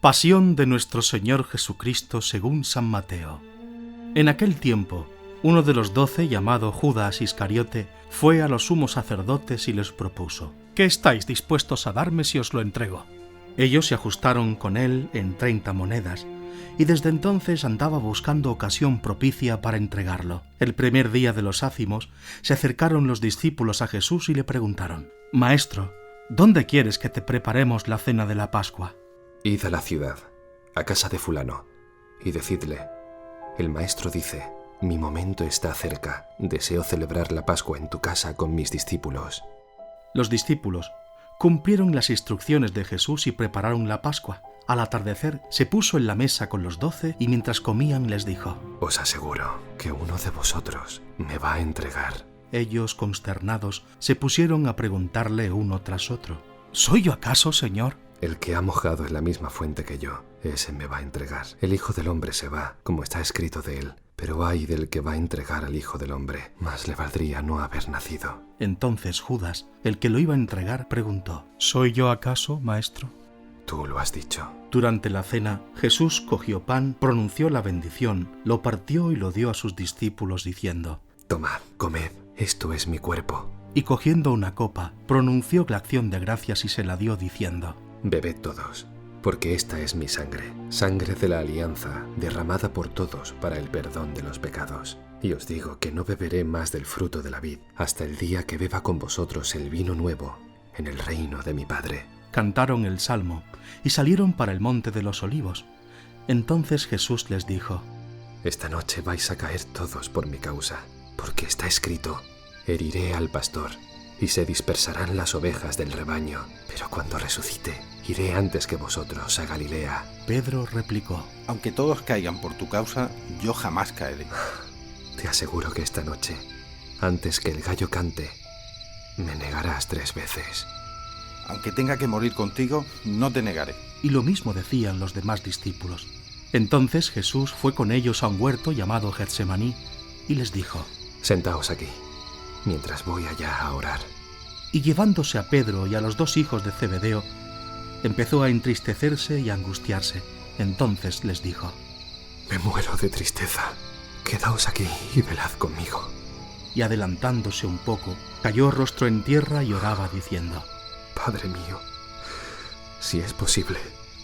Pasión de nuestro Señor Jesucristo según San Mateo. En aquel tiempo, uno de los 12, llamado Judas Iscariote, fue a los sumos sacerdotes y les propuso: ¿Qué estáis dispuestos a darme si os lo entrego? Ellos se ajustaron con él en 30 monedas, y desde entonces andaba buscando ocasión propicia para entregarlo. El primer día de los ácimos, se acercaron los discípulos a Jesús y le preguntaron: Maestro, ¿dónde quieres que te preparemos la cena de la Pascua? Id a la ciudad, a casa de fulano, y decidle: el maestro dice, mi momento está cerca, deseo celebrar la Pascua en tu casa con mis discípulos. Los discípulos cumplieron las instrucciones de Jesús y prepararon la Pascua. Al atardecer se puso en la mesa con los 12 y mientras comían les dijo: Os aseguro que uno de vosotros me va a entregar. Ellos, consternados, se pusieron a preguntarle uno tras otro: ¿Soy yo acaso, Señor? El que ha mojado en la misma fuente que yo, ese me va a entregar. El Hijo del Hombre se va, como está escrito de él, pero ay del que va a entregar al Hijo del Hombre, más le valdría no haber nacido. Entonces Judas, el que lo iba a entregar, preguntó: ¿Soy yo acaso, maestro? Tú lo has dicho. Durante la cena, Jesús cogió pan, pronunció la bendición, lo partió y lo dio a sus discípulos diciendo: Tomad, comed, esto es mi cuerpo. Y cogiendo una copa, pronunció la acción de gracias y se la dio diciendo: Bebed todos, porque esta es mi sangre, sangre de la alianza, derramada por todos para el perdón de los pecados. Y os digo que no beberé más del fruto de la vid, hasta el día que beba con vosotros el vino nuevo, en el reino de mi Padre. Cantaron el salmo, y salieron para el monte de los olivos. Entonces Jesús les dijo: Esta noche vais a caer todos por mi causa, porque está escrito: heriré al pastor, y se dispersarán las ovejas del rebaño, pero cuando resucite, iré antes que vosotros a Galilea. Pedro replicó: Aunque todos caigan por tu causa, yo jamás caeré. Te aseguro que esta noche, antes que el gallo cante, me negarás 3 veces. Aunque tenga que morir contigo, no te negaré. Y lo mismo decían los demás discípulos. Entonces Jesús fue con ellos a un huerto llamado Getsemaní y les dijo: Sentaos aquí, mientras voy allá a orar. Y llevándose a Pedro y a los 2 hijos de Zebedeo, empezó a entristecerse y a angustiarse. Entonces les dijo: Me muero de tristeza. Quedaos aquí y velad conmigo. Y adelantándose un poco, cayó rostro en tierra y oraba diciendo: Padre mío, si es posible,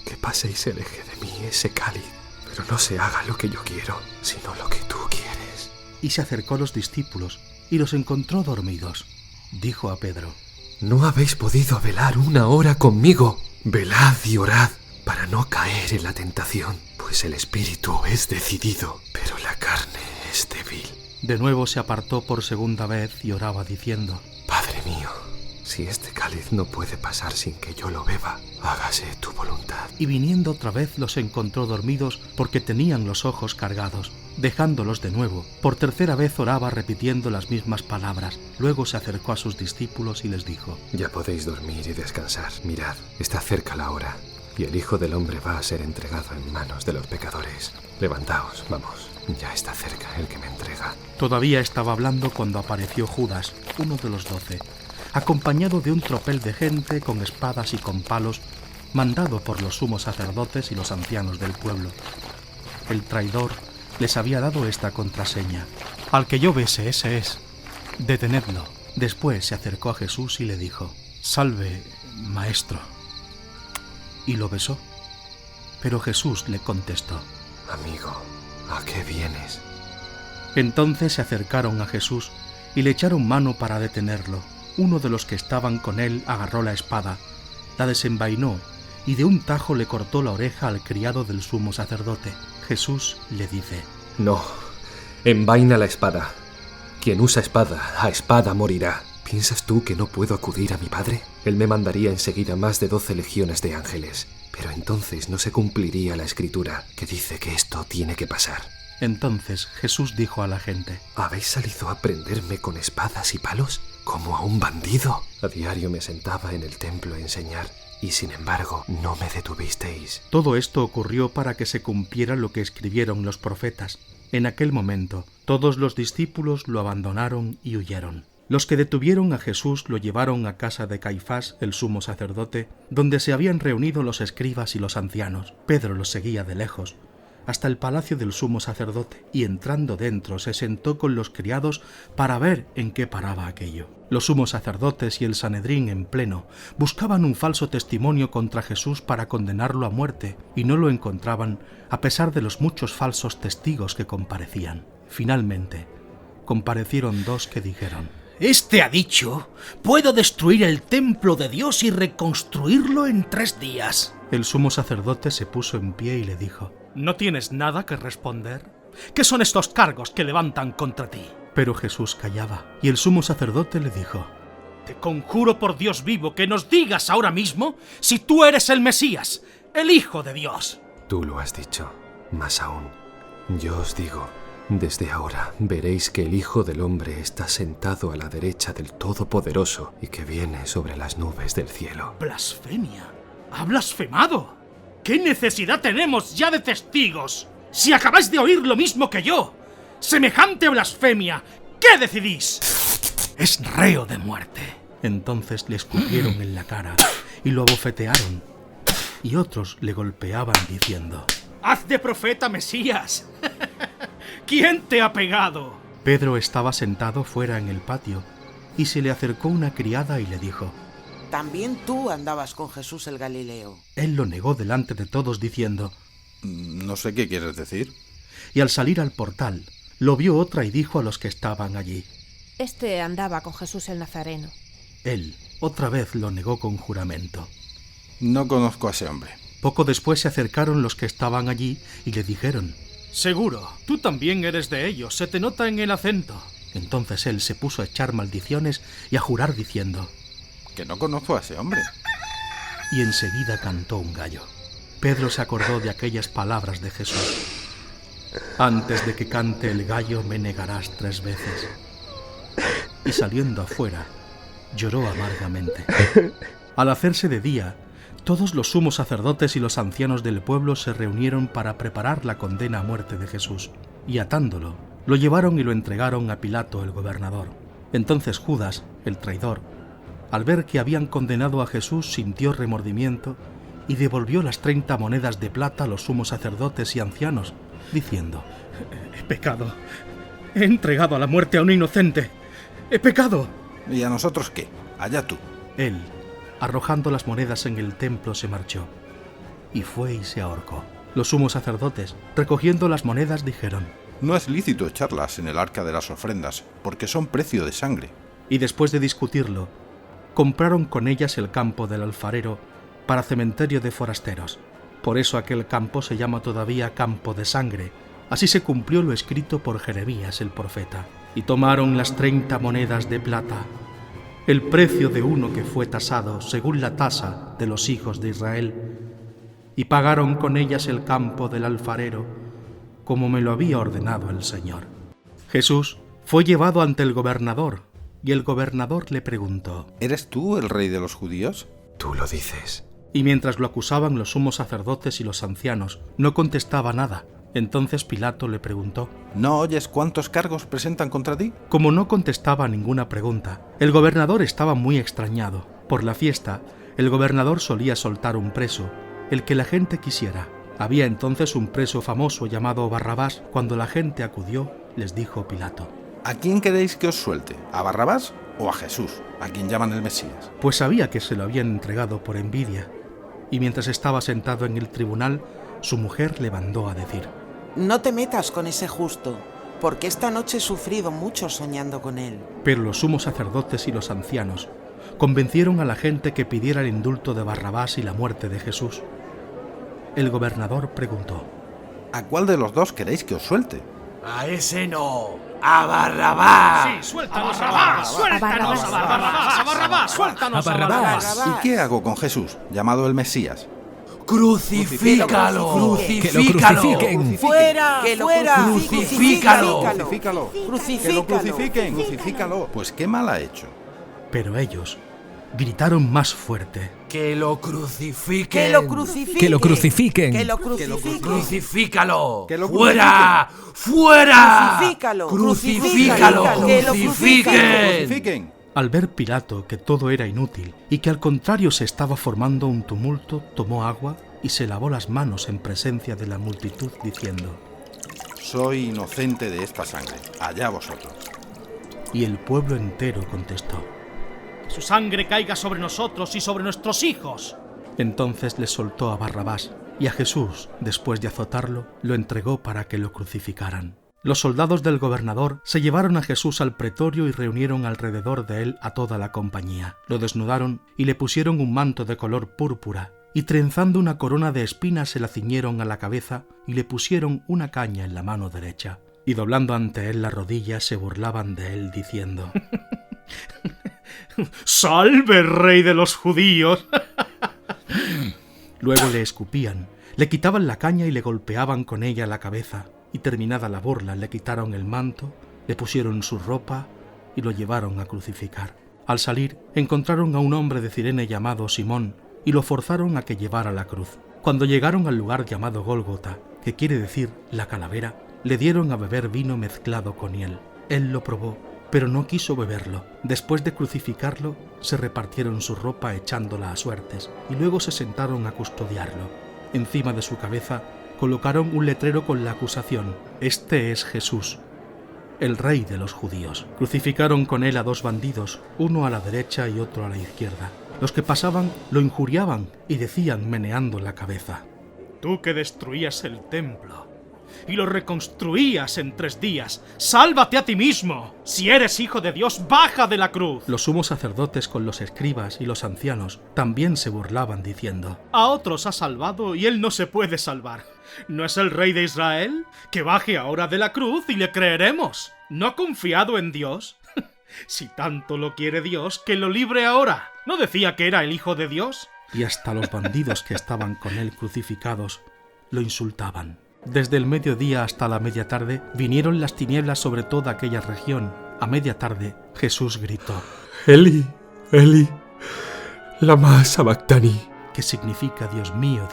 que pase y se aleje de mí ese cáliz, pero no se haga lo que yo quiero, sino lo que tú quieres. Y se acercó a los discípulos y los encontró dormidos. Dijo a Pedro: ¿No habéis podido velar 1 hora conmigo? Velad y orad para no caer en la tentación, pues el espíritu es decidido, pero la carne es débil. De nuevo se apartó por segunda vez y oraba diciendo: Padre mío, si este cáliz no puede pasar sin que yo lo beba, hágase tu voluntad. Y viniendo otra vez los encontró dormidos porque tenían los ojos cargados. Dejándolos de nuevo, por tercera vez oraba repitiendo las mismas palabras. Luego se acercó a sus discípulos y les dijo: Ya podéis dormir y descansar. Mirad, está cerca la hora, y el Hijo del Hombre va a ser entregado en manos de los pecadores. Levantaos, vamos, ya está cerca el que me entrega. Todavía estaba hablando cuando apareció Judas, uno de los 12, acompañado de un tropel de gente con espadas y con palos, mandado por los sumos sacerdotes y los ancianos del pueblo. El traidor les había dado esta contraseña: Al que yo bese, ese es. Detenedlo. Después se acercó a Jesús y le dijo: Salve, maestro. Y lo besó. Pero Jesús le contestó: Amigo, ¿a qué vienes? Entonces se acercaron a Jesús y le echaron mano para detenerlo. Uno de los que estaban con él agarró la espada, la desenvainó y de un tajo le cortó la oreja al criado del sumo sacerdote. Jesús le dice: No, envaina la espada. Quien usa espada, a espada morirá. ¿Piensas tú que no puedo acudir a mi Padre? Él me mandaría enseguida más de 12 legiones de ángeles, pero entonces no se cumpliría la escritura que dice que esto tiene que pasar. Entonces Jesús dijo a la gente: ¿Habéis salido a prenderme con espadas y palos? ¿Como a un bandido? A diario me sentaba en el templo a enseñar, y sin embargo no me detuvisteis. Todo esto ocurrió para que se cumpliera lo que escribieron los profetas. En aquel momento, todos los discípulos lo abandonaron y huyeron. Los que detuvieron a Jesús lo llevaron a casa de Caifás, el sumo sacerdote, donde se habían reunido los escribas y los ancianos. Pedro los seguía de lejos, hasta el palacio del sumo sacerdote, y entrando dentro se sentó con los criados para ver en qué paraba aquello. Los sumos sacerdotes y el Sanedrín en pleno buscaban un falso testimonio contra Jesús para condenarlo a muerte, y no lo encontraban a pesar de los muchos falsos testigos que comparecían. Finalmente, comparecieron dos que dijeron: «Este ha dicho, puedo destruir el templo de Dios y reconstruirlo en 3 días». El sumo sacerdote se puso en pie y le dijo: ¿No tienes nada que responder? ¿Qué son estos cargos que levantan contra ti? Pero Jesús callaba, y el sumo sacerdote le dijo: Te conjuro por Dios vivo que nos digas ahora mismo si tú eres el Mesías, el Hijo de Dios. Tú lo has dicho. Más aún, yo os digo, desde ahora veréis que el Hijo del Hombre está sentado a la derecha del Todopoderoso y que viene sobre las nubes del cielo. ¡Blasfemia! ¡Ha blasfemado! ¿Qué necesidad tenemos ya de testigos? Si acabáis de oír lo mismo que yo. ¡Semejante blasfemia! ¿Qué decidís? Es reo de muerte. Entonces le escupieron en la cara y lo abofetearon, y otros le golpeaban diciendo: ¡Haz de profeta, Mesías! ¿Quién te ha pegado? Pedro estaba sentado fuera en el patio, y se le acercó una criada y le dijo: También tú andabas con Jesús el Galileo. Él lo negó delante de todos diciendo: No sé qué quieres decir. Y al salir al portal, lo vio otra y dijo a los que estaban allí: Este andaba con Jesús el Nazareno. Él otra vez lo negó con juramento. No conozco a ese hombre. Poco después se acercaron los que estaban allí y le dijeron: Seguro, tú también eres de ellos, se te nota en el acento. Entonces él se puso a echar maldiciones y a jurar diciendo: Que no conozco a ese hombre. Y enseguida cantó un gallo. Pedro se acordó de aquellas palabras de Jesús: Antes de que cante el gallo me negarás 3 veces. Y saliendo afuera, lloró amargamente. Al hacerse de día, todos los sumos sacerdotes y los ancianos del pueblo se reunieron para preparar la condena a muerte de Jesús, y atándolo, lo llevaron y lo entregaron a Pilato el gobernador. Entonces Judas, el traidor, al ver que habían condenado a Jesús, sintió remordimiento y devolvió las 30 monedas de plata a los sumos sacerdotes y ancianos, diciendo: He pecado, he entregado a la muerte a un inocente, he pecado. ¿Y a nosotros qué? Allá tú. Él, arrojando las monedas en el templo, se marchó, y fue y se ahorcó. Los sumos sacerdotes, recogiendo las monedas, dijeron: No es lícito echarlas en el arca de las ofrendas, porque son precio de sangre. Y después de discutirlo, compraron con ellas el campo del alfarero para cementerio de forasteros. Por eso aquel campo se llama todavía Campo de Sangre. Así se cumplió lo escrito por Jeremías el profeta. Y tomaron las 30 monedas de plata, el precio de uno que fue tasado según la tasa de los hijos de Israel, y pagaron con ellas el campo del alfarero, como me lo había ordenado el Señor. Jesús fue llevado ante el gobernador, y el gobernador le preguntó: ¿Eres tú el rey de los judíos? Tú lo dices. Y mientras lo acusaban los sumos sacerdotes y los ancianos, no contestaba nada. Entonces Pilato le preguntó: ¿No oyes cuántos cargos presentan contra ti? Como no contestaba ninguna pregunta, el gobernador estaba muy extrañado. Por la fiesta, el gobernador solía soltar un preso, el que la gente quisiera. Había entonces un preso famoso llamado Barrabás. Cuando la gente acudió, les dijo Pilato: ¿A quién queréis que os suelte? ¿A Barrabás o a Jesús, a quien llaman el Mesías? Pues sabía que se lo habían entregado por envidia. Y mientras estaba sentado en el tribunal, su mujer le mandó a decir: No te metas con ese justo, porque esta noche he sufrido mucho soñando con él. Pero los sumos sacerdotes y los ancianos convencieron a la gente que pidiera el indulto de Barrabás y la muerte de Jesús. El gobernador preguntó: ¿A cuál de los dos queréis que os suelte? A ese no, a Barrabás. Sí, suéltanos a Barrabás, suéltanos a Barrabás, a Barrabás, suéltanos a Barrabás. ¿Y qué hago con Jesús, llamado el Mesías? ¡Crucifícalo! ¡Que lo crucifiquen! ¡Fuera! ¡Fuera! ¡Crucifícalo! ¡Crucifícalo! ¡Que lo crucifiquen! ¡Crucifícalo! Pues qué mal ha hecho. Pero ellos gritaron más fuerte: ¡Que lo crucifiquen! ¡Que lo crucifiquen! ¡Que lo crucifiquen! ¡Que lo crucifiquen! ¡Crucifícalo! ¡Que lo ¡Fuera! ¡Fuera! ¡Crucifícalo! ¡Crucifícalo! ¡Que lo ¡Crucifiquen! ¡Crucifiquen! Al ver Pilato que todo era inútil y que al contrario se estaba formando un tumulto, tomó agua y se lavó las manos en presencia de la multitud, diciendo: Soy inocente de esta sangre. Allá vosotros. Y el pueblo entero contestó. Que su sangre caiga sobre nosotros y sobre nuestros hijos. Entonces les soltó a Barrabás, y a Jesús, después de azotarlo, lo entregó para que lo crucificaran. Los soldados del gobernador se llevaron a Jesús al pretorio y reunieron alrededor de él a toda la compañía. Lo desnudaron y le pusieron un manto de color púrpura, y trenzando una corona de espinas se la ciñeron a la cabeza y le pusieron una caña en la mano derecha. Y doblando ante él la rodilla se burlaban de él diciendo: ¡Salve, rey de los judíos! Luego le escupían, le quitaban la caña y le golpeaban con ella la cabeza, y terminada la burla le quitaron el manto, le pusieron su ropa y lo llevaron a crucificar. Al salir encontraron a un hombre de Cirene llamado Simón y lo forzaron a que llevara la cruz. Cuando llegaron al lugar llamado Gólgota, que quiere decir la calavera, le dieron a beber vino mezclado con hiel. Él lo probó, pero no quiso beberlo. Después de crucificarlo, se repartieron su ropa echándola a suertes y luego se sentaron a custodiarlo. Encima de su cabeza colocaron un letrero con la acusación: Este es Jesús, el rey de los judíos. Crucificaron con él a 2 bandidos, uno a la derecha y otro a la izquierda. Los que pasaban lo injuriaban y decían meneando la cabeza: Tú que destruías el templo y lo reconstruías en 3 días, ¡sálvate a ti mismo! Si eres hijo de Dios, baja de la cruz. Los sumos sacerdotes con los escribas y los ancianos también se burlaban diciendo: A otros ha salvado y él no se puede salvar. ¿No es el rey de Israel? Que baje ahora de la cruz y le creeremos. ¿No ha confiado en Dios? Si tanto lo quiere Dios, que lo libre ahora. ¿No decía que era el hijo de Dios? Y hasta los bandidos que estaban con él crucificados lo insultaban. Desde el mediodía hasta la media tarde vinieron las tinieblas sobre toda aquella región. A media tarde Jesús gritó: Eli, Eli, lama sabactani. que significa: Dios mío,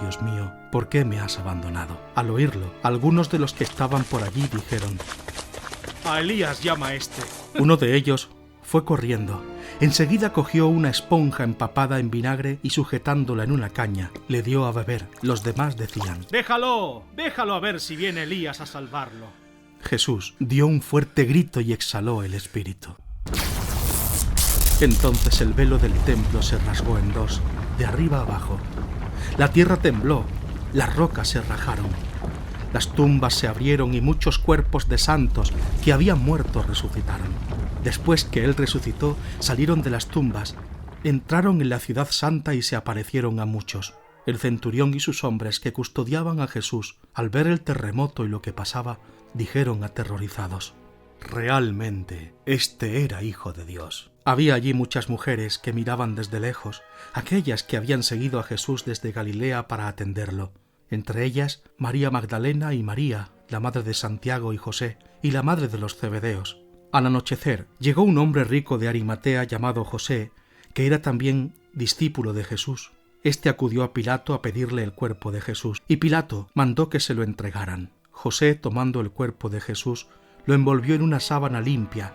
¿por qué me has abandonado? Al oírlo, algunos de los que estaban por allí dijeron: A Elías llama este. Uno de ellos fue corriendo. Enseguida cogió una esponja empapada en vinagre y sujetándola en una caña, le dio a beber. Los demás decían: Déjalo a ver si viene Elías a salvarlo. Jesús dio un fuerte grito y exhaló el espíritu. Entonces el velo del templo se rasgó en 2, de arriba abajo. La tierra tembló, las rocas se rajaron. Las tumbas se abrieron y muchos cuerpos de santos que habían muerto resucitaron. Después que él resucitó, salieron de las tumbas, entraron en la ciudad santa y se aparecieron a muchos. El centurión y sus hombres que custodiaban a Jesús, al ver el terremoto y lo que pasaba, dijeron aterrorizados: Realmente, este era hijo de Dios. Había allí muchas mujeres que miraban desde lejos, aquellas que habían seguido a Jesús desde Galilea para atenderlo. Entre ellas, María Magdalena y María, la madre de Santiago y José, y la madre de los Zebedeos. Al anochecer, llegó un hombre rico de Arimatea llamado José, que era también discípulo de Jesús. Este acudió a Pilato a pedirle el cuerpo de Jesús, y Pilato mandó que se lo entregaran. José, tomando el cuerpo de Jesús, lo envolvió en una sábana limpia,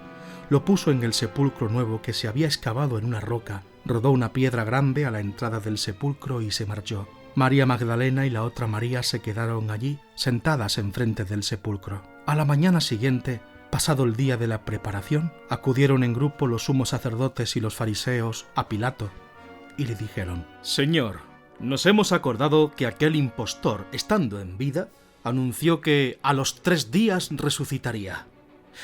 lo puso en el sepulcro nuevo que se había excavado en una roca, rodó una piedra grande a la entrada del sepulcro y se marchó. María Magdalena y la otra María se quedaron allí, sentadas enfrente del sepulcro. A la mañana siguiente, pasado el día de la preparación, acudieron en grupo los sumos sacerdotes y los fariseos a Pilato y le dijeron: Señor, nos hemos acordado que aquel impostor, estando en vida, anunció que a los 3 días resucitaría.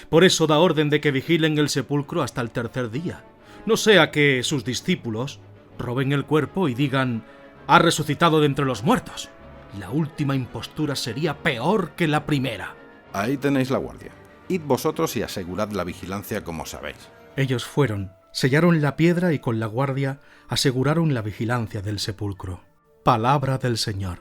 Por eso da orden de que vigilen el sepulcro hasta el 3er día, no sea que sus discípulos roben el cuerpo y digan: ha resucitado de entre los muertos. La última impostura sería peor que la primera. Ahí tenéis la guardia. Id vosotros y asegurad la vigilancia como sabéis. Ellos fueron, sellaron la piedra y con la guardia aseguraron la vigilancia del sepulcro. Palabra del Señor.